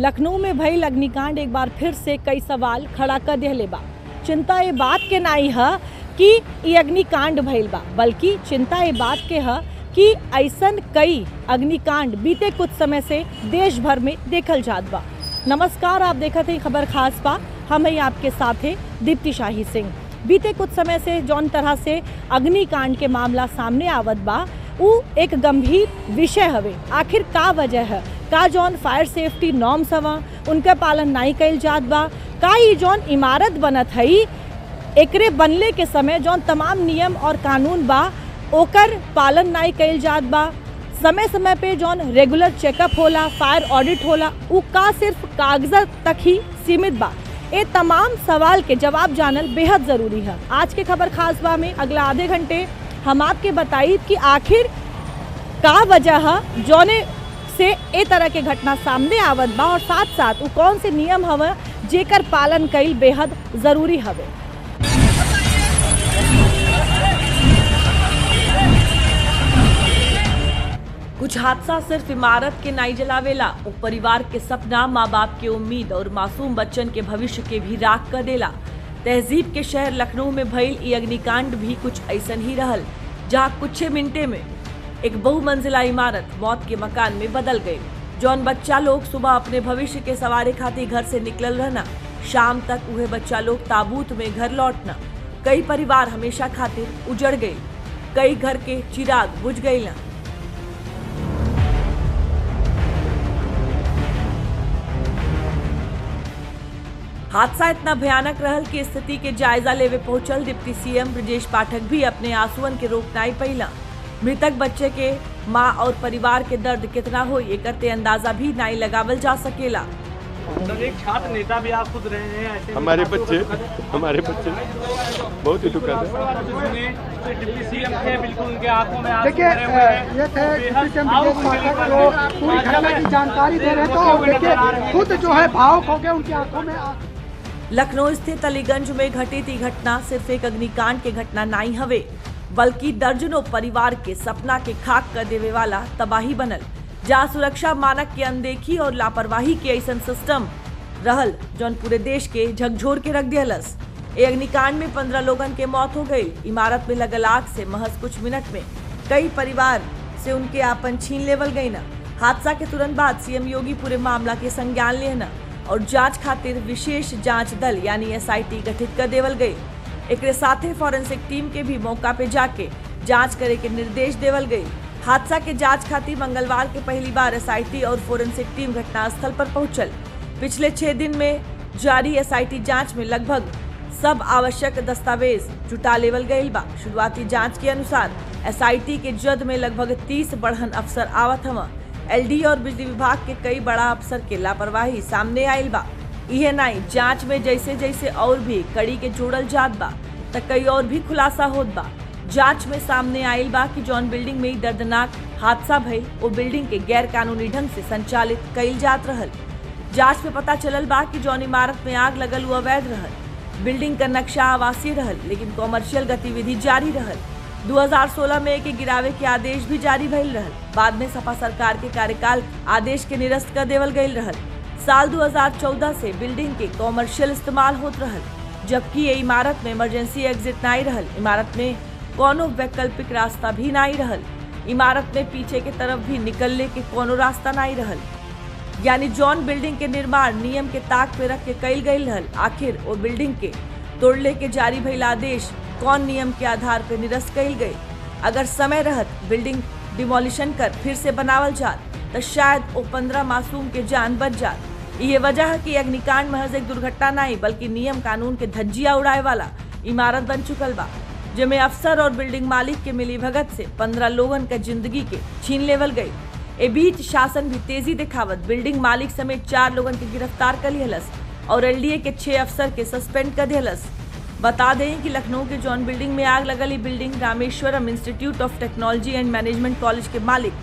लखनऊ में भइल अग्निकांड एक बार फिर से कई सवाल खड़ा कर देले बा। चिंता ये बात के नाई है कि ये अग्निकांड भइल बा, बल्कि चिंता ये बात के है कि ऐसन कई अग्निकांड बीते कुछ समय से देश भर में देखल जात बा। नमस्कार, आप देखते हैं खबर खास बा। हम हैं आपके साथ है दीप्ति शाही सिंह। बीते कुछ समय से जौन तरह से अग्निकांड के मामला सामने आवत बा वो एक गंभीर विषय हवे। आखिर का वजह है? का जौन फायर सेफ्टी नॉर्म्स हवा उनका पालन नहीं कइल जात बा? का ये जौन इमारत बनत हई एकरे बनले के समय जौन तमाम नियम और कानून बा ओकर पालन नहीं कइल जात बा? समय समय पे जौन रेगुलर चेकअप होला, फायर ऑडिट होला, वो का सिर्फ कागजात तक ही सीमित बा? ये तमाम सवाल के जवाब जानल बेहद ज़रूरी है। आज के खबर खास बा में अगला आधे घंटे हम आपके बताई कि आखिर का वजह है जौने से ए तरह के घटना सामने आवत बा और साथ साथ वो कौन से नियम हवे जेकर पालन कईल बेहद ज़रूरी हवे। कुछ हादसा सिर्फ इमारत के नाई जलावेला, वो परिवार के सपना, माँ बाप के उम्मीद और मासूम बच्चन के भविष्य के भी राख कर देला। तहजीब के शहर लखनऊ में भइल ये अग्निकांड भी कुछ ऐसन ही रहल, जहाँ कुछ मिनटे में एक बहुमंजिला इमारत मौत के मकान में बदल गई। जौन बच्चा लोग सुबह अपने भविष्य के सवारे खातिर घर से निकल रहना, शाम तक वह बच्चा लोग ताबूत में घर लौटना। कई परिवार हमेशा खातिर उजड़ गए, कई घर के चिराग बुझ गए। हादसा इतना भयानक रहल कि स्थिति के जायजा लेवे पहुंचल डिप्टी सीएम ब्रजेश पाठक भी अपने आंसुअन के रोक नाई पैला। मृतक बच्चे के मां और परिवार के दर्द कितना हो ये करते अंदाजा भी नाई लगावल जा सकेला। एक छात्र नेता भी आप खुद रहे हैं, ऐसे हमारे बच्चे बहुत ही दुखद है। डिप्टी सीएम थे, बिल्कुल उनके आंखों में देखिए ये थे डिप्टी सीएम ब्रजेश पाठक जो पूरी घटना की जानकारी दे रहे तो देखिए खुद जो है भावुक हो गए, उनकी आंखों में। लखनऊ स्थित अलीगंज में घटित ये घटना सिर्फ एक अग्निकांड के घटना नहीं हवे, बल्कि दर्जनों परिवार के सपना के खाक कर देवे वाला तबाही बनल, जहाँ सुरक्षा मानक के अनदेखी और लापरवाही के ऐसा सिस्टम रहल जौन पूरे देश के झकझोर के रख दियलस। ये अग्निकांड में 15 लोगन के मौत हो गई। इमारत में लगल आग से महज कुछ मिनट में कई परिवार से उनके आपन छीन लेवल गई न। हादसा के तुरंत बाद सीएम योगी पूरे मामला के संज्ञान लेना और जांच खातिर विशेष जांच दल यानी एसआईटी गठित कर देवल गई। एक साथे फॉरेंसिक टीम के भी मौका पे जाके जांच करे के निर्देश देवल गई। हादसा के जांच खातिर मंगलवार के पहली बार एसआईटी और फॉरेंसिक टीम घटनास्थल पर पहुंचल। पिछले 6 दिन में जारी एसआईटी जांच में लगभग सब आवश्यक दस्तावेज जुटा लेवल गईल बा। शुरुआती जांच के अनुसार एसआईटी के जद में लगभग 30 बढ़न अफसर आवत हवा। एलडी और बिजली विभाग के कई बड़ा अफसर के लापरवाही सामने आयल बा। यह नहीं, जांच में जैसे जैसे और भी कड़ी के जोड़ल जात बा त कई और भी खुलासा होत बा। जांच में सामने आयल बा कि जौन बिल्डिंग में दर्दनाक हादसा भइल वो बिल्डिंग के गैर कानूनी ढंग से संचालित कईल जात रहल। जांच में पता चलल बा कि जौन इमारत में आग लगल वो अवैध रहल। बिल्डिंग का नक्शा आवासीय रहल, लेकिन कॉमर्शियल गतिविधि जारी रहल। 2016 में एक गिरावे के आदेश भी जारी भइल रहल। बाद में सपा सरकार के कार्यकाल आदेश के निरस्त कर देवल गईल रहल। साल 2014 से बिल्डिंग के कॉमर्शियल इस्तेमाल होत रहल, जबकि ये इमारत में इमरजेंसी एग्जिट नहीं रहल। इमारत में कोनो वैकल्पिक रास्ता भी नहीं रहल। इमारत में पीछे के तरफ भी निकलने के कोनो रास्ता नहीं रहल। यानी जौन बिल्डिंग के निर्माण नियम के ताक पे रख के कईल गईल रहल, आखिर वो बिल्डिंग के तोड़ले के जारी भइल आदेश कौन नियम के आधार पर निरस्त कईल गई? अगर समय रहत बिल्डिंग डिमोलिशन कर फिर से बनावल जात तो शायद वो 15 मासूम के जान बच जात। ये वजह है कि अग्निकांड महज एक दुर्घटना नहीं बल्कि नियम कानून के धज्जिया उड़ाए वाला इमारत बन चुकल बा, जिसमें अफसर और बिल्डिंग मालिक के मिली भगत से 15 लोगन का जिंदगी के छीन लेवल गई। ए बीच शासन भी तेजी दिखावत बिल्डिंग मालिक समेत 4 लोगन के गिरफ्तार कर लिहलस और एलडीए के 6 अफसर के सस्पेंड कर दिहलस। बता दें कि लखनऊ के जौन बिल्डिंग में आग लगल building Rameswaram institute of technology and management college के मालिक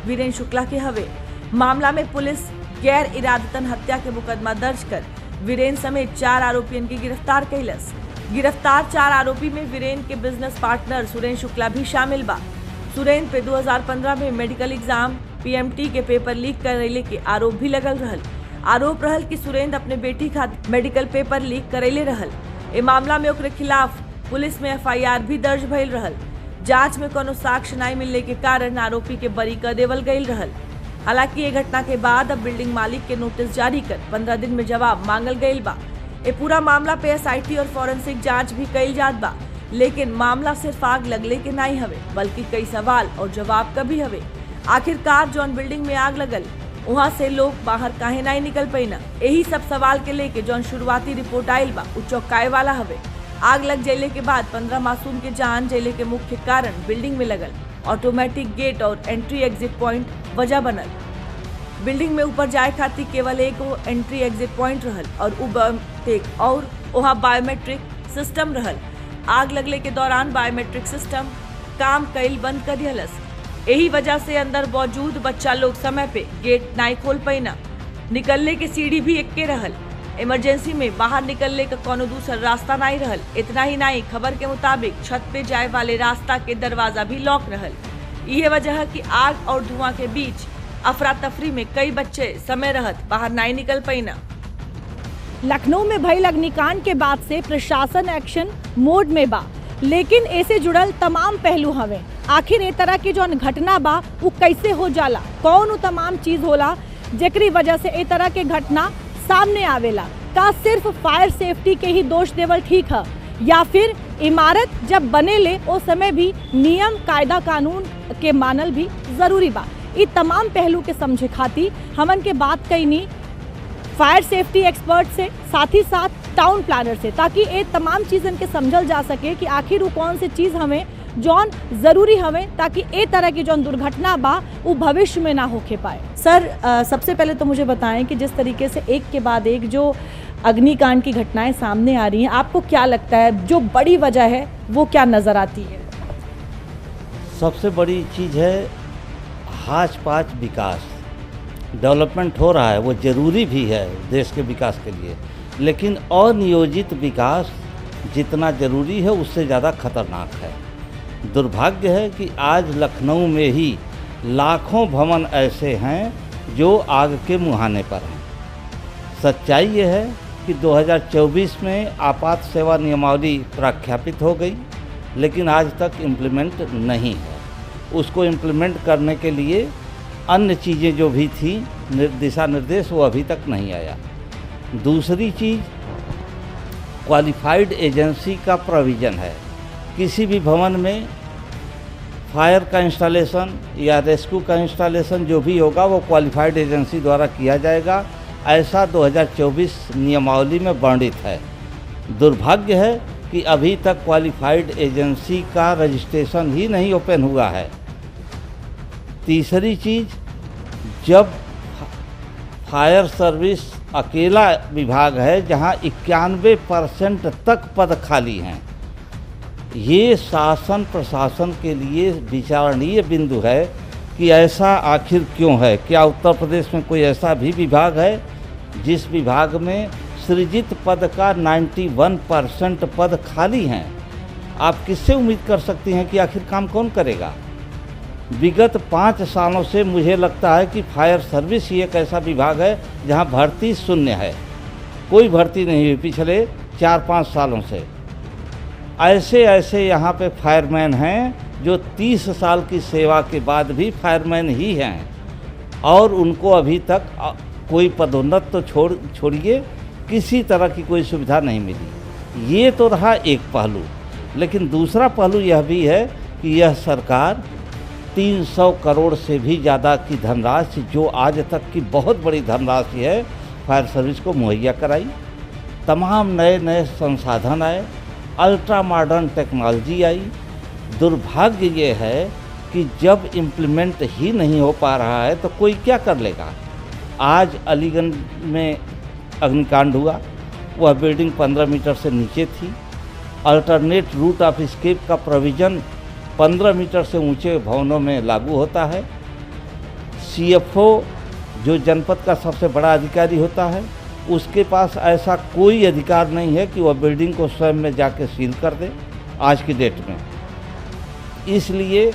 वीरेंद्र शुक्ला के हवे। मामला में पुलिस गैर इरादतन हत्या के मुकदमा दर्ज कर वीरेंद्र समेत 4 आरोपियों की गिरफ्तार कैलस। गिरफ्तार 4 आरोपी में वीरेंद्र के बिजनेस पार्टनर सुरेंद्र शुक्ला भी शामिल बा। सुरेंद्र पे 2015 में मेडिकल एग्जाम पीएमटी के पेपर लीक करने के आरोप भी लगल रहल। आरोप रहल कि सुरेंद्र अपने बेटी खातिर मेडिकल पेपर लीक करैले रहल। ए मामला में ओकरे खिलाफ पुलिस में FIR भी दर्ज भइल रहल। जांच में कोनो साक्ष्य नहीं मिलने के कारण आरोपी के बरी कर देवल गईल रहल। हालांकि ये घटना के बाद अब बिल्डिंग मालिक के नोटिस जारी कर 15 दिन में जवाब मांगल गईल बा। ये पूरा मामला पे SIT और फॉरेंसिक जांच भी कईल जात बा, लेकिन मामला सिर्फ आग लगले के नहीं हवे बल्कि कई सवाल और जवाब का भी हवे। आखिरकार जौन बिल्डिंग में आग लगल वहाँ से लोग बाहर काहे नहीं निकल पैना, यही सब सवाल के लेके जौन शुरुआती रिपोर्ट आयल बा उ चौंकाए वाला हवे। आग लग जाने के बाद 15 मासूम के जान जले के मुख्य कारण बिल्डिंग में लगल ऑटोमेटिक गेट और एंट्री एग्जिट पॉइंट वजह बनल। बिल्डिंग में ऊपर जाए खातिर केवल एगो एंट्री एग्जिट पॉइंट रहल और वहाँ बायोमेट्रिक सिस्टम रहल। आग लगले के दौरान बायोमेट्रिक सिस्टम काम कईल बंद कर दिहलस। यही वजह से अंदर मौजूद बच्चा लोग समय पे गेट नहीं खोल पैना। निकलने के सीढ़ी भी एक्के रहल। इमरजेंसी में बाहर निकलने का कोनो दूसरा रास्ता नहीं रहल। इतना ही नहीं, खबर के मुताबिक छत पे जाए वाले रास्ता के दरवाजा भी लॉक रहल। यह वजह कि आग और धुआं के बीच अफरा तफरी में कई बच्चे समय रहत बाहर नहीं निकल पैना। लखनऊ में भइल अग्निकांड के बाद से प्रशासन एक्शन मोड में बा, लेकिन ऐसे जुड़ल तमाम पहलू हवे। आखिर ए तरह की जौन घटना बा वो कैसे हो जाला, कौन तमाम चीज होला जेकरी वजह से ए तरह के घटना सामने आवेला। का सिर्फ फायर सेफ्टी के ही दोष देवल ठीक है, या फिर इमारत जब बने ले उस समय भी नियम कायदा कानून के मानल भी जरूरी बा। ये तमाम पहलू के समझे खातिर हमन के बात कईनी फायर सेफ्टी एक्सपर्ट से, साथ ही साथ टाउन प्लानर से, ताकि ये तमाम चीज़न के समझल जा सके कि आखिर वो कौन सी चीज़ हमें जौन जरूरी हमें, ताकि ए तरह की जौन दुर्घटना बा वो भविष्य में ना होके पाए। सर, सबसे पहले तो मुझे बताएं कि जिस तरीके से एक के बाद एक जो अग्निकांड की घटनाएं सामने आ रही हैं, आपको क्या लगता है जो बड़ी वजह है वो क्या नज़र आती है? सबसे बड़ी चीज़ है हाच पाच विकास। डेवलपमेंट हो रहा है, वो ज़रूरी भी है देश के विकास के लिए, लेकिन अनियोजित विकास जितना ज़रूरी है उससे ज़्यादा खतरनाक है। दुर्भाग्य है कि आज लखनऊ में ही लाखों भवन ऐसे हैं जो आग के मुहाने पर हैं। सच्चाई ये है कि 2024 में आपात सेवा नियमावली प्रख्यापित हो गई, लेकिन आज तक इम्प्लीमेंट नहीं है। उसको इम्प्लीमेंट करने के लिए अन्य चीज़ें जो भी थी दिशा निर्देश, वो अभी तक नहीं आया। दूसरी चीज़ क्वालिफाइड एजेंसी का प्रोविज़न है। किसी भी भवन में फायर का इंस्टॉलेशन या रेस्क्यू का इंस्टॉलेशन जो भी होगा वो क्वालिफाइड एजेंसी द्वारा किया जाएगा, ऐसा 2024 नियमावली में वर्णित है। दुर्भाग्य है कि अभी तक क्वालिफाइड एजेंसी का रजिस्ट्रेशन ही नहीं ओपन हुआ है। तीसरी चीज़, जब फायर सर्विस अकेला विभाग है जहां 91% तक पद खाली हैं, ये शासन प्रशासन के लिए विचारणीय बिंदु है कि ऐसा आखिर क्यों है। क्या उत्तर प्रदेश में कोई ऐसा भी विभाग है जिस विभाग में सृजित पद का 91% पद खाली हैं? आप किससे उम्मीद कर सकती हैं कि आखिर काम कौन करेगा? विगत 5 सालों से मुझे लगता है कि फायर सर्विस ही एक ऐसा विभाग है जहां भर्ती शून्य है, कोई भर्ती नहीं हुई पिछले 4-5 सालों से। ऐसे यहाँ पे फायरमैन हैं जो 30 साल की सेवा के बाद भी फायरमैन ही हैं और उनको अभी तक कोई पदोन्नत तो छोड़िए, किसी तरह की कोई सुविधा नहीं मिली। ये तो रहा एक पहलू, लेकिन दूसरा पहलू यह भी है कि यह सरकार 300 करोड़ से भी ज़्यादा की धनराशि, जो आज तक की बहुत बड़ी धनराशि है, फायर सर्विस को मुहैया कराई। तमाम नए संसाधन आए, अल्ट्रा मॉडर्न टेक्नोलॉजी आई। दुर्भाग्य ये है कि जब इम्प्लीमेंट ही नहीं हो पा रहा है तो कोई क्या कर लेगा। आज अलीगंज में अग्निकांड हुआ, वह बिल्डिंग 15 मीटर से नीचे थी। अल्टरनेट रूट ऑफ एस्केप का प्रोविज़न 15 मीटर से ऊंचे भवनों में लागू होता है। CFO जो जनपद का सबसे बड़ा अधिकारी होता है, उसके पास ऐसा कोई अधिकार नहीं है कि वह बिल्डिंग को स्वयं में जाके सील कर दे आज की डेट में। इसलिए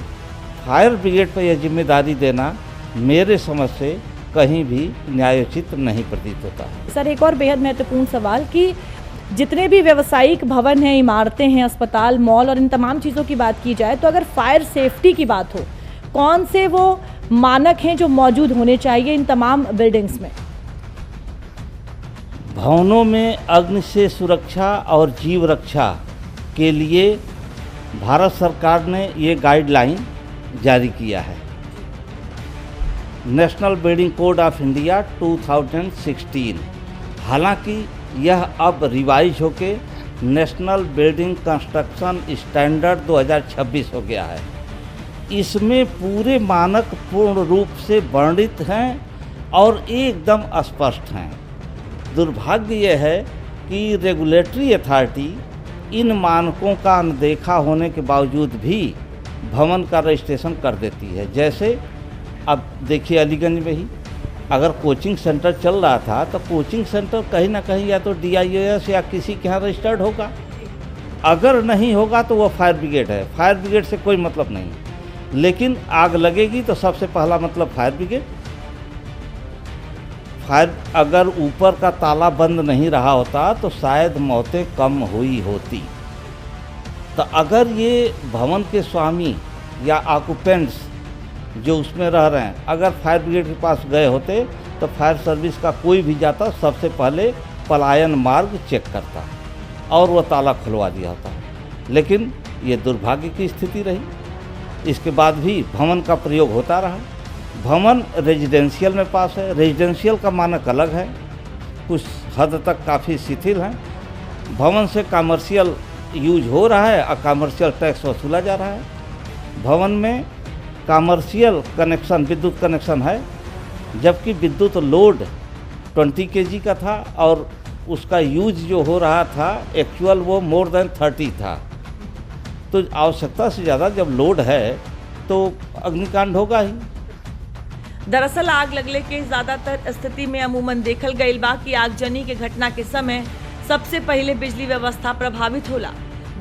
फायर ब्रिगेड पर यह जिम्मेदारी देना मेरे समझ से कहीं भी न्यायोचित नहीं प्रतीत होता है। सर, एक और बेहद महत्वपूर्ण सवाल कि जितने भी व्यावसायिक भवन हैं, इमारतें हैं, अस्पताल, मॉल और इन तमाम चीज़ों की बात की जाए तो अगर फायर सेफ्टी की बात हो, कौन से वो मानक हैं जो मौजूद होने चाहिए इन तमाम बिल्डिंग्स में? भवनों में अग्नि से सुरक्षा और जीव रक्षा के लिए भारत सरकार ने ये गाइडलाइन जारी किया है। National building code of India 2016। हालांकि यह अब रिवाइज होके नेशनल बिल्डिंग कंस्ट्रक्शन स्टैंडर्ड 2026 हो गया है। इसमें पूरे मानक पूर्ण रूप से वर्णित हैं और एकदम स्पष्ट हैं। दुर्भाग्य यह है कि रेगुलेटरी अथॉरिटी इन मानकों का अनदेखा होने के बावजूद भी भवन का रजिस्ट्रेशन कर देती है। जैसे अब देखिए अलीगंज में ही अगर कोचिंग सेंटर चल रहा था तो कोचिंग सेंटर कहीं ना कहीं या तो DIOS या किसी के यहाँ रजिस्टर्ड होगा, अगर नहीं होगा तो वह फायर ब्रिगेड है। फायर ब्रिगेड से कोई मतलब नहीं, लेकिन आग लगेगी तो सबसे पहला मतलब फायर ब्रिगेड। फायर अगर ऊपर का ताला बंद नहीं रहा होता तो शायद मौतें कम हुई होती। तो अगर ये भवन के स्वामी या ऑक्यूपेंट्स जो उसमें रह रहे हैं अगर फायर ब्रिगेड के पास गए होते तो फायर सर्विस का कोई भी जाता सबसे पहले पलायन मार्ग चेक करता और वह ताला खुलवा दिया होता। लेकिन ये दुर्भाग्य की स्थिति रही। इसके बाद भी भवन का प्रयोग होता रहा। भवन रेजिडेंशियल में पास है, रेजिडेंशियल का मानक अलग है, कुछ हद तक काफ़ी शिथिल हैं। भवन से कमर्शियल यूज हो रहा है और कमर्शियल टैक्स वसूला जा रहा है। भवन में कमर्शियल कनेक्शन विद्युत कनेक्शन है, जबकि विद्युत लोड 20 kg का था और उसका यूज जो हो रहा था एक्चुअल वो मोर देन 30 था। तो आवश्यकता से ज़्यादा जब लोड है तो अग्निकांड होगा ही। दरअसल आग लगने के ज्यादातर स्थिति में अमूमन देखल गईल बा कि आगजनी के घटना के समय सबसे पहले बिजली व्यवस्था प्रभावित होला।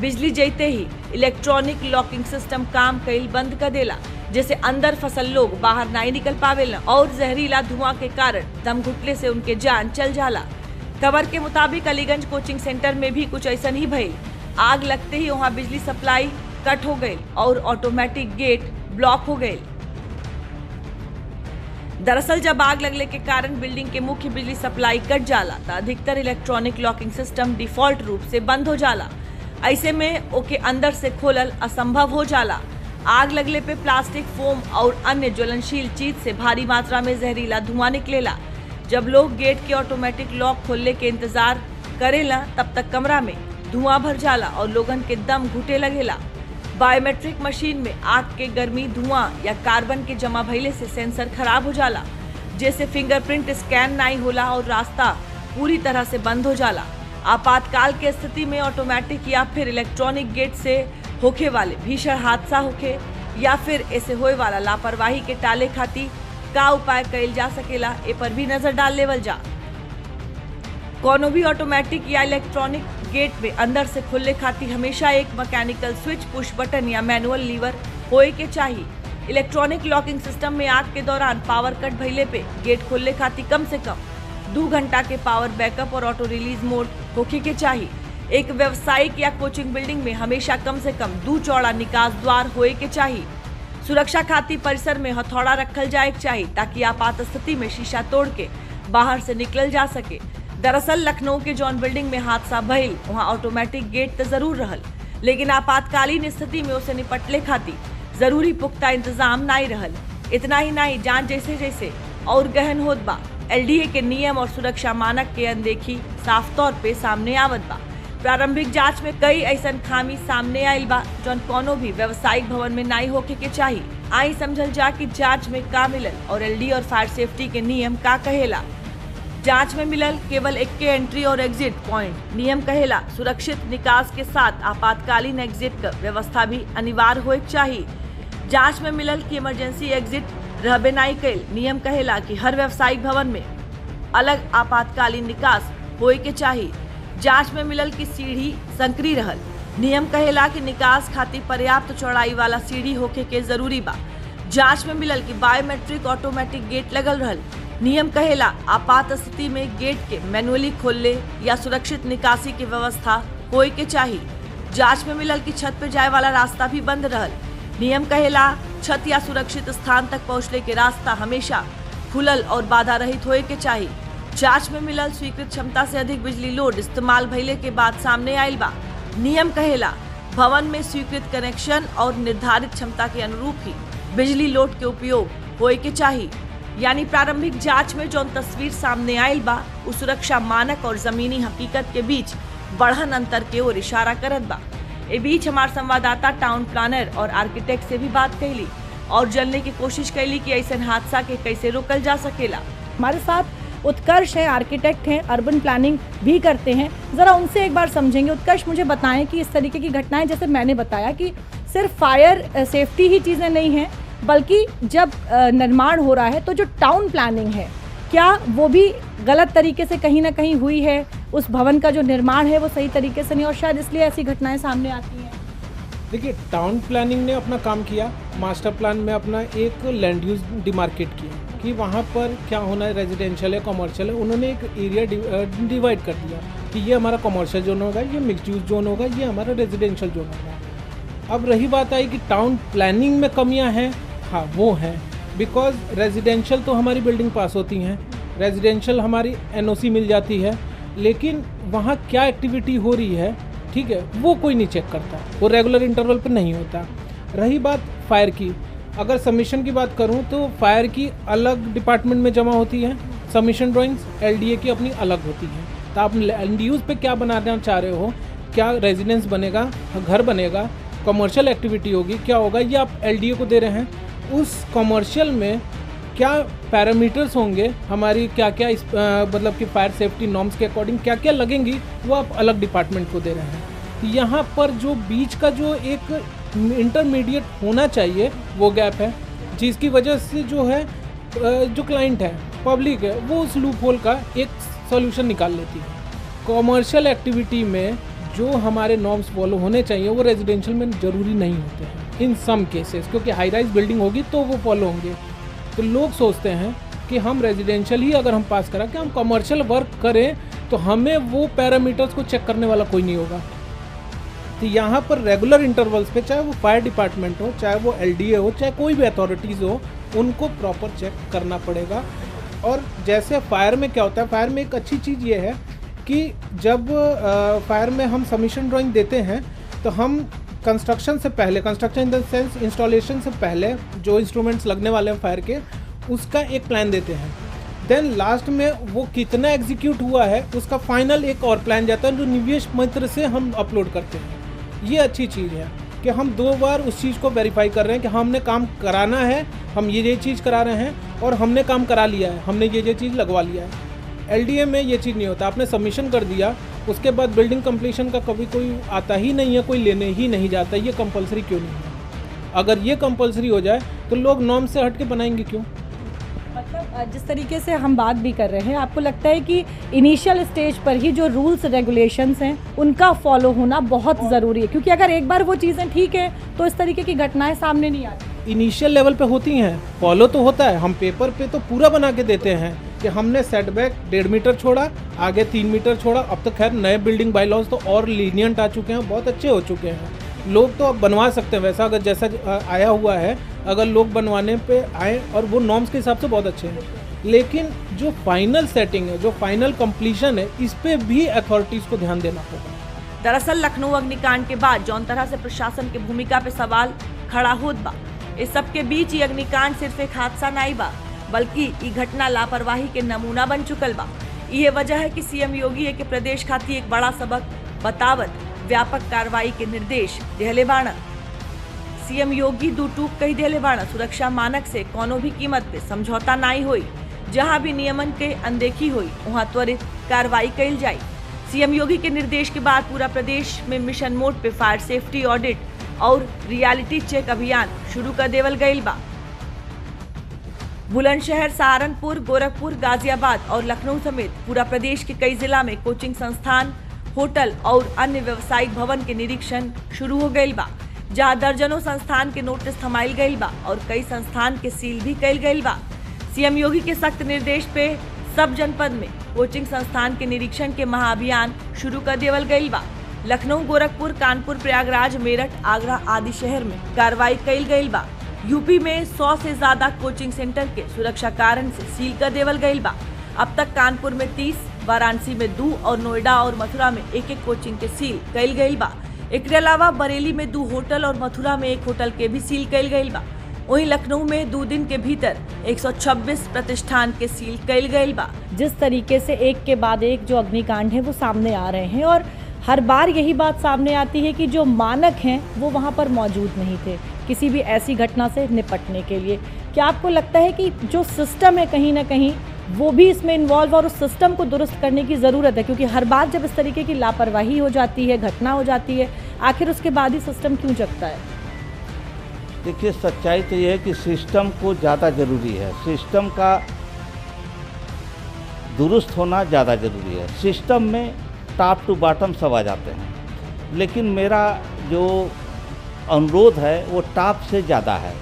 बिजली जैते ही इलेक्ट्रॉनिक लॉकिंग सिस्टम काम कईल बंद कर देला, जैसे अंदर फसल लोग बाहर नहीं निकल पावेला और जहरीला धुआं के कारण दम घुटने से उनके जान चल जाला। खबर के मुताबिक अलीगंज कोचिंग सेंटर में भी कुछ ऐसा ही भइल। आग लगते ही वहां बिजली सप्लाई कट हो गई और ऑटोमेटिक गेट ब्लॉक हो गए। दरअसल जब आग लगने के कारण बिल्डिंग के मुख्य बिजली सप्लाई कट जाला तो अधिकतर इलेक्ट्रॉनिक लॉकिंग सिस्टम डिफॉल्ट रूप से बंद हो जाला। ऐसे में ओके अंदर से खोलल असंभव हो जाला। आग लगने पे प्लास्टिक, फोम और अन्य ज्वलनशील चीज से भारी मात्रा में जहरीला धुआं निकलेला। जब लोग गेट के ऑटोमेटिक लॉक खोलने के इंतजार करेला तब तक कमरा में धुआं भर जाला और लोगन के दम घुटे लगेला। बायोमेट्रिक मशीन में आग के गर्मी, धुआं या कार्बन के जमा भइले से सेंसर खराब हो जाला, जैसे फिंगरप्रिंट स्कैन नहीं होला और रास्ता पूरी तरह से बंद हो जाला। आपातकाल के स्थिति में ऑटोमेटिक या फिर इलेक्ट्रॉनिक गेट से होखे वाले भीषण हादसा होखे या फिर ऐसे होए वाला लापरवाही के टाले खातिर का उपाय कइल जा सकेला, ए पर भी नजर डाल लेवल जा। कोनो भी ऑटोमेटिक या इलेक्ट्रॉनिक गेट में अंदर से खोलने खातिर हमेशा एक मैकेनिकल स्विच, पुश बटन या मैनुअल लीवर होए के चाहिए। इलेक्ट्रॉनिक लॉकिंग सिस्टम में आग के दौरान पावर कट भइले पे गेट खोलने खातिर कम से कम 2 घंटा के पावर बैकअप और ऑटो रिलीज मोड होखे के चाहिए। एक व्यावसायिक या कोचिंग बिल्डिंग में हमेशा कम से कम 2 चौड़ा निकास द्वार होए के चाहिए। सुरक्षा खातिर परिसर में हथौड़ा रखल जाए के चाहिए ताकि आपात स्थिति में शीशा तोड़ के बाहर से निकल जा सके। दरअसल लखनऊ के जौन बिल्डिंग में हादसा भइल वहाँ ऑटोमेटिक गेट तो जरूर रहल, लेकिन आपातकालीन स्थिति में उसे निपटले खातिर जरूरी पुख्ता इंतजाम नहीं रहल। इतना ही नहीं, जांच जैसे जैसे और गहन होत बा, LDA के नियम और सुरक्षा मानक के अनदेखी साफ तौर पे सामने आवत बा। प्रारंभिक जांच में कई ऐसन खामी सामने आयल बा जौन कोनो भी व्यावसायिक भवन में नहीं होके के चाहिए। आई समझल जा कि जांच में का मिलल और LD और फायर सेफ्टी के नियम का कहेला। जांच में मिलल केवल एक के एंट्री और एग्जिट पॉइंट नियम कहेला सुरक्षित निकास के साथ आपातकालीन एग्जिट का व्यवस्था भी अनिवार्य होए चाहिए। जांच में मिलल कि इमरजेंसी एग्जिट रहबे नहीं कैल नियम कहेला कि हर व्यावसायिक भवन में अलग आपातकालीन निकास होए के चाहिए। जांच में मिलल कि सीढ़ी संकरी रहल नियम कहेला कि निकास खातिर पर्याप्त चौड़ाई वाला सीढ़ी होके के जरूरी बा। जांच में मिलल कि बायोमेट्रिक ऑटोमेटिक गेट लगल रहल नियम कहेला आपात स्थिति में गेट के मैनुअली खोलले या सुरक्षित निकासी की व्यवस्था होए के चाहिए। जांच में मिलल कि छत पे जाए वाला रास्ता भी बंद रहल। नियम कहेला छत या सुरक्षित स्थान तक पहुँचने के रास्ता हमेशा खुलल और बाधा रहित होए के चाहिए। जांच में मिलल स्वीकृत क्षमता से अधिक बिजली लोड इस्तेमाल भइले के बाद सामने आयल बा। नियम कहेला भवन में स्वीकृत कनेक्शन और निर्धारित क्षमता के अनुरूप ही बिजली लोड के उपयोग होए के चाहिए। यानी प्रारंभिक जांच में जो तस्वीर सामने आयल बा उस सुरक्षा मानक और जमीनी हकीकत के बीच बढ़न अंतर के ओर इशारा करत बा। ए बीच हमार संवाददाता टाउन प्लानर और आर्किटेक्ट से भी बात कैली और जानने की कोशिश कैली कि ऐसे हादसा के कैसे रोकल जा सकेला। हमारे साथ उत्कर्ष है, आर्किटेक्ट हैं, अर्बन प्लानिंग भी करते हैं। ज़रा उनसे एक बार समझेंगे। उत्कर्ष, मुझे बताएं कि इस तरीके की घटनाएं, जैसे मैंने बताया कि सिर्फ फायर सेफ्टी ही चीज़ें नहीं हैं, बल्कि जब निर्माण हो रहा है तो जो टाउन प्लानिंग है, क्या वो भी गलत तरीके से कहीं ना कहीं हुई है? उस भवन का जो निर्माण है वो सही तरीके से नहीं, और शायद इसलिए ऐसी घटनाएं सामने आती हैं। देखिए, टाउन प्लानिंग ने अपना काम किया, मास्टर प्लान में अपना एक लैंड यूज डिमार्केट किया कि वहाँ पर क्या होना है, रेजिडेंशियल है, कमर्शियल है। उन्होंने एक एरिया डिवाइड कर दिया कि ये हमारा कमर्शियल जोन होगा, ये मिक्स्ड यूज जोन होगा, ये हमारा रेजिडेंशियल जोन होगा। अब रही बात आई कि टाउन प्लानिंग में कमियां हैं, हाँ वो हैं, बिकॉज रेजिडेंशियल तो हमारी बिल्डिंग पास होती हैं, रेजिडेंशियल हमारी एनओसी मिल जाती है, लेकिन वहाँ क्या एक्टिविटी हो रही है, ठीक है, वो कोई नहीं चेक करता, वो रेगुलर इंटरवल पर नहीं होता। रही बात फायर की, अगर सबमिशन की बात करूं तो फायर की अलग डिपार्टमेंट में जमा होती है, सबमिशन ड्राइंग्स एलडीए की अपनी अलग होती है। तो आप लैंड यूज पे क्या बनाना चाह रहे हो, क्या रेजिडेंस बनेगा, घर बनेगा, कमर्शियल एक्टिविटी होगी, क्या होगा, ये आप एलडीए को दे रहे हैं। उस कमर्शियल में क्या पैरामीटर्स होंगे हमारी, क्या क्या इस मतलब कि फायर सेफ्टी नॉर्म्स के अकॉर्डिंग क्या क्या लगेंगी, वो आप अलग डिपार्टमेंट को दे रहे हैं। यहाँ पर जो बीच का जो एक इंटरमीडिएट होना चाहिए वो गैप है, जिसकी वजह से जो है जो क्लाइंट है, पब्लिक है, वो उस लूप होल का एक सॉल्यूशन निकाल लेती है। कमर्शियल एक्टिविटी में जो हमारे नॉर्म्स फॉलो होने चाहिए वो रेजिडेंशियल में ज़रूरी नहीं होते हैं इन सम केसेस, क्योंकि हाई राइज बिल्डिंग होगी तो वो फॉलो होंगे। तो लोग सोचते हैं कि हम रेजिडेंशियल ही अगर हम पास करा के हम कमर्शियल वर्क करें तो हमें वो पैरामीटर्स को चेक करने वाला कोई नहीं होगा। तो यहाँ पर रेगुलर इंटरवल्स पे, चाहे वो फायर डिपार्टमेंट हो, चाहे वो एलडीए हो, चाहे कोई भी अथॉरिटीज़ हो, उनको प्रॉपर चेक करना पड़ेगा। और जैसे फायर में क्या होता है, फायर में एक अच्छी चीज़ ये है कि जब फायर में हम सबमिशन ड्राइंग देते हैं तो हम कंस्ट्रक्शन से पहले, construction in the sense installation से पहले जो इंस्ट्रूमेंट्स लगने वाले हैं फायर के, उसका एक प्लान देते हैं। देन लास्ट में वो कितना एग्जीक्यूट हुआ है उसका फाइनल एक और प्लान जाता है जो निवेश मित्र से हम अपलोड करते हैं। ये अच्छी चीज़ है कि हम 2 बार उस चीज़ को वेरीफाई कर रहे हैं कि हमने काम कराना है, हम ये चीज़ करा रहे हैं और हमने काम करा लिया है, हमने ये चीज़ लगवा लिया है। एलडीए में ये चीज़ नहीं होता, आपने सबमिशन कर दिया, उसके बाद बिल्डिंग कंप्लीशन का कभी कोई आता ही नहीं है, कोई लेने ही नहीं जाता। ये कंपलसरी क्यों नहीं है? अगर ये कंपलसरी हो जाए तो लोग नॉर्म से हट के बनाएंगे क्यों? मतलब जिस तरीके से हम बात भी कर रहे हैं, आपको लगता है कि इनिशियल स्टेज पर ही जो रूल्स रेगुलेशंस हैं उनका फॉलो होना बहुत ज़रूरी है, क्योंकि अगर एक बार वो चीज़ें ठीक है तो इस तरीके की घटनाएं सामने नहीं आती। इनिशियल लेवल पे होती हैं, फॉलो तो होता है, हम पेपर पे तो पूरा बना के देते हैं कि हमने सेटबैक 1.5 मीटर छोड़ा, आगे 3 मीटर छोड़ा। अब तो खैर नए बिल्डिंग बायलॉज तो और लीनियंट आ चुके हैं, बहुत अच्छे हो चुके हैं, लोग तो अब बनवा सकते हैं वैसा, अगर जैसा आया हुआ है, अगर लोग बनवाने पे आए और वो नॉर्म्स के हिसाब से बहुत अच्छे हैं। लेकिन जो फाइनल सेटिंग है, जो फाइनल कंप्लीशन है, इस पे भी अथॉरिटीज़ को ध्यान देना होगा। दरअसल लखनऊ अग्निकांड के बाद जौन तरह से प्रशासन की भूमिका पे सवाल खड़ा होत बा, इस सब के बीच ये अग्निकांड सिर्फ एक हादसा नहीं बा, बल्कि ये घटना लापरवाही के नमूना बन चुकल बा। ये वजह है कि सीएम योगी है कि प्रदेश खातिर एक बड़ा सबक बतावत व्यापक कार्रवाई के निर्देश देहले बाणा। सीएम योगी 2 टूक कही देहले बाणा, सुरक्षा मानक से कोनो भी कीमत पे समझौता नहीं हुई, जहां भी नियमन के अनदेखी हुई वहां त्वरित कार्रवाई कइल जाए। सीएम योगी के निर्देश के बाद पूरा प्रदेश में मिशन मोड पे फायर सेफ्टी ऑडिट और रियलिटी चेक अभियान शुरू कर देवल गईल बा। बुलंदशहर, सहारनपुर, गोरखपुर, गाजियाबाद और लखनऊ समेत पूरा प्रदेश के कई जिला में कोचिंग संस्थान, होटल और अन्य व्यावसायिक भवन के निरीक्षण शुरू हो गईल बा, जहां दर्जनों संस्थान के नोटिस थमाइल गईल बा और कई संस्थान के सील भी कईल गईल बा। सीएम योगी के सख्त निर्देश पे सब जनपद में कोचिंग संस्थान के निरीक्षण के महाअभियान शुरू कर देवल गई बा। लखनऊ, गोरखपुर, कानपुर, प्रयागराज, मेरठ, आगरा आदि शहर में कार्रवाई कईल गई बा। यूपी में 100 से ज्यादा कोचिंग सेंटर के सुरक्षा कारण से सील कर देवल गई बा। अब तक कानपुर में 30, वाराणसी में 2 और नोएडा और मथुरा में 1-1 कोचिंग के सील कईल गई बा। एकरे अलावा बरेली में 2 होटल और मथुरा में 1 होटल के भी सील कईल गई बा। वहीं लखनऊ में 2 दिन के भीतर 126 प्रतिष्ठान के सील कईल गई बा। जिस तरीके से एक के बाद एक जो अग्निकांड है वो सामने आ रहे हैं और हर बार यही बात सामने आती है कि जो मानक हैं वो वहाँ पर मौजूद नहीं थे किसी भी ऐसी घटना से निपटने के लिए। क्या आपको लगता है कि जो सिस्टम है कहीं ना कहीं वो भी इसमें इन्वॉल्व और उस सिस्टम को दुरुस्त करने की ज़रूरत है? क्योंकि हर बार जब इस तरीके की लापरवाही हो जाती है, घटना हो जाती है, आखिर उसके बाद ही सिस्टम क्यों जगता है? देखिए, सच्चाई तो ये है कि सिस्टम को ज़्यादा ज़रूरी है, सिस्टम का दुरुस्त होना ज़्यादा ज़रूरी है। सिस्टम में टॉप टू बॉटम सब आ जाते हैं, लेकिन मेरा जो अनुरोध है वो टॉप से ज़्यादा है।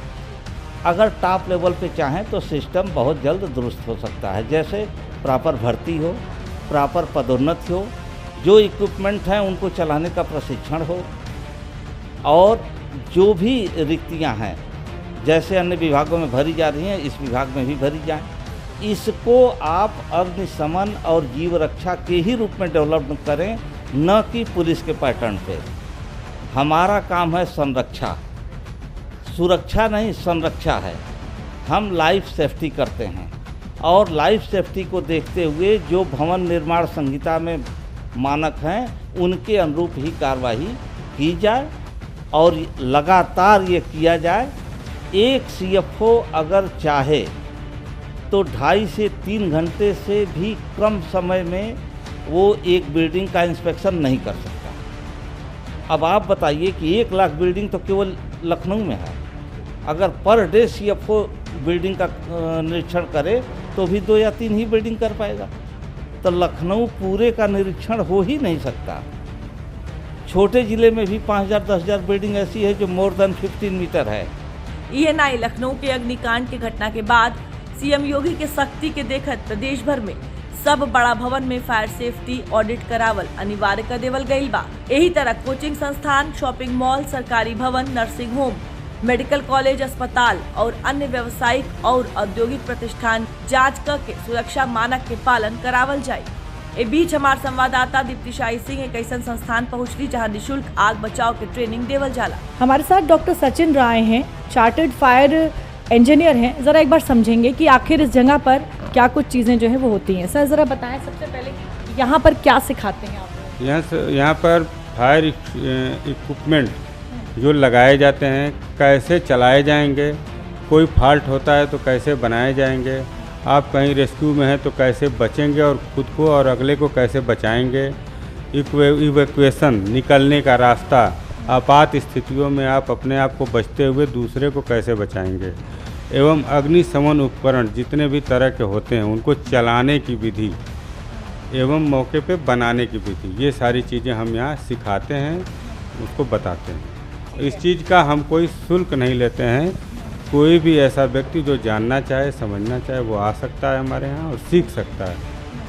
अगर टॉप लेवल पे चाहें तो सिस्टम बहुत जल्द दुरुस्त हो सकता है। जैसे प्रॉपर भर्ती हो, प्रॉपर पदोन्नति हो, जो इक्विपमेंट हैं उनको चलाने का प्रशिक्षण हो, और जो भी रिक्तियां हैं जैसे अन्य विभागों में भरी जा रही हैं इस विभाग में भी भरी जाएं। इसको आप अग्निशमन और जीव रक्षा के ही रूप में डेवलप करें, न कि पुलिस के पैटर्न पे। हमारा काम है संरक्षा, सुरक्षा नहीं संरक्षा है। हम लाइफ सेफ्टी करते हैं और लाइफ सेफ्टी को देखते हुए जो भवन निर्माण संहिता में मानक हैं उनके अनुरूप ही कार्रवाई की जाए और लगातार ये किया जाए। एक सीएफओ अगर चाहे तो 2.5 से 3 घंटे से भी कम समय में वो एक बिल्डिंग का इंस्पेक्शन नहीं कर सकता। अब आप बताइए कि 1 लाख बिल्डिंग तो केवल लखनऊ में है, अगर पर डे सीएफओ बिल्डिंग का निरीक्षण करे तो भी 2 या 3 ही बिल्डिंग कर पाएगा। तो लखनऊ पूरे का निरीक्षण हो ही नहीं सकता। छोटे ज़िले में भी 5,000-10,000 बिल्डिंग ऐसी है जो मोर देन 15 मीटर है। ईएनआई लखनऊ के अग्निकांड की घटना के बाद सीएम योगी के सख्ती के देखत प्रदेश भर में सब बड़ा भवन में फायर सेफ्टी ऑडिट करावल अनिवार्य कर देवल गई बा। यही तरह कोचिंग संस्थान, शॉपिंग मॉल, सरकारी भवन, नर्सिंग होम, मेडिकल कॉलेज, अस्पताल और अन्य व्यावसायिक और औद्योगिक प्रतिष्ठान जांच करके सुरक्षा मानक के पालन करावल जाए। ए बीच हमारे संवाददाता दीप्ति शाही सिंह एक ऐसा संस्थान पहुंचली जहां निःशुल्क आग बचाव के ट्रेनिंग देवल जाला। हमारे साथ डॉक्टर सचिन राय हैं, चार्टर्ड फायर इंजीनियर हैं। ज़रा एक बार समझेंगे कि आखिर इस जगह पर क्या कुछ चीज़ें जो है वो होती हैं। सर ज़रा बताएं सबसे पहले यहाँ पर क्या सिखाते हैं आप? यहाँ पर फायर इक्विपमेंट जो लगाए जाते हैं कैसे चलाए जाएंगे, कोई फॉल्ट होता है तो कैसे बनाए जाएंगे, आप कहीं रेस्क्यू में हैं तो कैसे बचेंगे और खुद को और अगले को कैसे बचाएंगे, इवैक्यूएशन निकलने का रास्ता, आपात स्थितियों में आप अपने आप को बचते हुए दूसरे को कैसे बचाएंगे, एवं अग्निशमन उपकरण जितने भी तरह के होते हैं उनको चलाने की विधि एवं मौके पे बनाने की विधि, ये सारी चीज़ें हम यहाँ सिखाते हैं, उसको बताते हैं। इस चीज़ का हम कोई शुल्क नहीं लेते हैं। कोई भी ऐसा व्यक्ति जो जानना चाहे, समझना चाहे, वो आ सकता है हमारे यहाँ और सीख सकता है,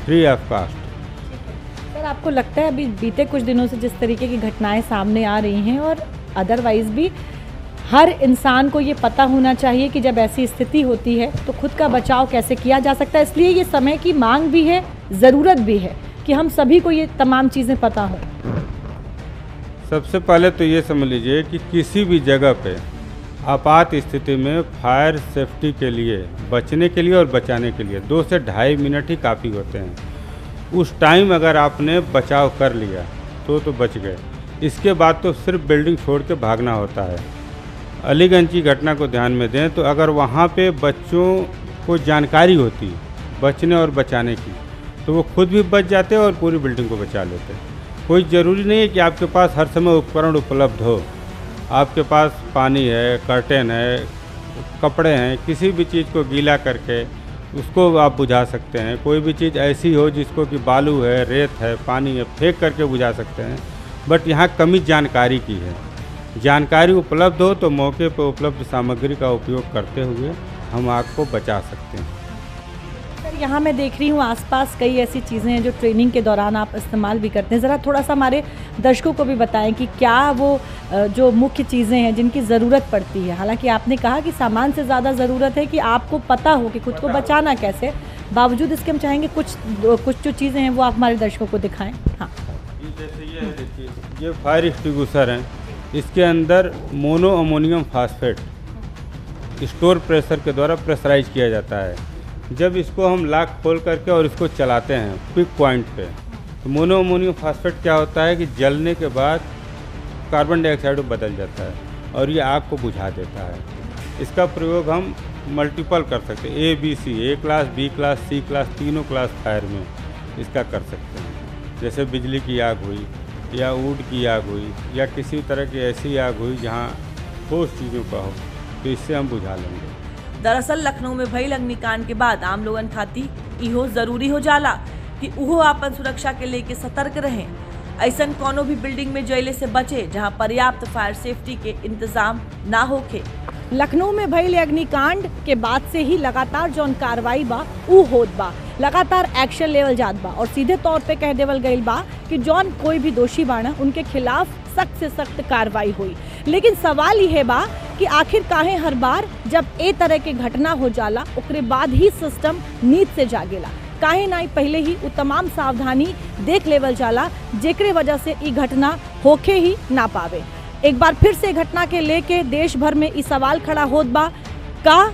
फ्री ऑफ कास्ट। सर आपको लगता है अभी बीते कुछ दिनों से जिस तरीके की घटनाएं सामने आ रही हैं और अदरवाइज भी हर इंसान को ये पता होना चाहिए कि जब ऐसी स्थिति होती है तो खुद का बचाव कैसे किया जा सकता है, इसलिए ये समय की मांग भी है, ज़रूरत भी है कि हम सभी को ये तमाम चीज़ें पता हों। सबसे पहले तो ये समझ लीजिए कि किसी भी जगह पे आपात स्थिति में फायर सेफ्टी के लिए, बचने के लिए और बचाने के लिए 2 से 2.5 मिनट ही काफ़ी होते हैं। उस टाइम अगर आपने बचाव कर लिया तो बच गए। इसके बाद तो सिर्फ बिल्डिंग छोड़ के भागना होता है। अलीगंज की घटना को ध्यान में दें तो अगर वहाँ पे बच्चों को जानकारी होती बचने और बचाने की तो वो खुद भी बच जाते और पूरी बिल्डिंग को बचा लेते। कोई ज़रूरी नहीं है कि आपके पास हर समय उपकरण उपलब्ध हो। आपके पास पानी है, कर्टेन है, कपड़े हैं, किसी भी चीज़ को गीला करके उसको आप बुझा सकते हैं। कोई भी चीज़ ऐसी हो जिसको कि बालू है, रेत है, पानी है, फेंक करके बुझा सकते हैं। बट यहाँ कमी जानकारी की है। जानकारी उपलब्ध हो तो मौके पर उपलब्ध सामग्री का उपयोग करते हुए हम आग को बचा सकते हैं। यहाँ मैं देख रही हूँ आसपास कई ऐसी चीज़ें हैं जो ट्रेनिंग के दौरान आप इस्तेमाल भी करते हैं। ज़रा थोड़ा सा हमारे दर्शकों को भी बताएं कि क्या वो जो मुख्य चीज़ें हैं जिनकी ज़रूरत पड़ती है। हालांकि आपने कहा कि सामान से ज़्यादा ज़रूरत है कि आपको पता हो कि खुद को बचाना कैसे, बावजूद इसके हम चाहेंगे कुछ जो चीज़ें हैं वो आप हमारे दर्शकों को दिखाएँ। हाँ, जैसे ये है, देखिए ये फायर एक्सटिंग्विशर हैं, इसके अंदर mono ammonium phosphate store pressure के द्वारा प्रेशराइज किया जाता है। जब इसको हम लाख खोल करके और इसको चलाते हैं पिक पॉइंट पे, तो मोनो अमोनियम फास्फेट क्या होता है कि जलने के बाद कार्बन डाइऑक्साइड में बदल जाता है और ये आग को बुझा देता है। इसका प्रयोग हम मल्टीपल कर सकते हैं, A, B, C, A class, B class, C class, तीनों क्लास फायर में इसका कर सकते हैं। जैसे बिजली की आग हुई या वुड की आग हुई या किसी तरह की ऐसी आग हुई जहाँ ठोस चीज़ों का हो, तो इससे हम बुझा लेंगे। दरअसल लखनऊ में भइल अग्निकांड के बाद आम लोगन खाती इहो जरूरी हो जाला कि उहो आपन सुरक्षा के लेके सतर्क रहें। ऐसन कोनो भी बिल्डिंग में जइले से बचे जहां पर्याप्त फायर सेफ्टी के इंतजाम ना होखे। लखनऊ में भइल अग्निकांड के बाद से ही लगातार जौन कार्रवाई बा ऊ होत बा, लगातार एक्शन लेवल जात बा और सीधे तौर पे कह देवल गईल बा कि जौन कोई भी दोषी बाना उनके खिलाफ सख्त से सख्त कार्रवाई हुई। लेकिन सवाल यह बा कि आखिर काहे हर बार जब ए तरह के घटना हो जाला ओकरे बाद ही सिस्टम नींद से जागेला, काहे ना पहले ही वो तमाम सावधानी देख लेवल जाला जेकरे वजह से ई घटना होके ही ना पावे। एक बार फिर से घटना के लेके देश भर में ई सवाल खड़ा होत बा, का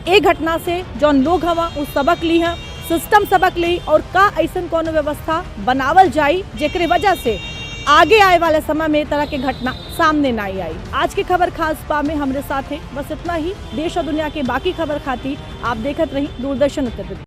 ए घटना से जौन लोग हवा उ सबक ली हैं, सिस्टम सबक ली और का ऐसन कोनो व्यवस्था बनावल जाई जेकरे वजह से आगे आए वाले समय में तरह की घटना सामने ना आई। आज की खबर खास पा में हमारे साथ है बस इतना ही। देश और दुनिया के बाकी खबर खाती आप देखत रही दूरदर्शन उत्तर प्रदेश।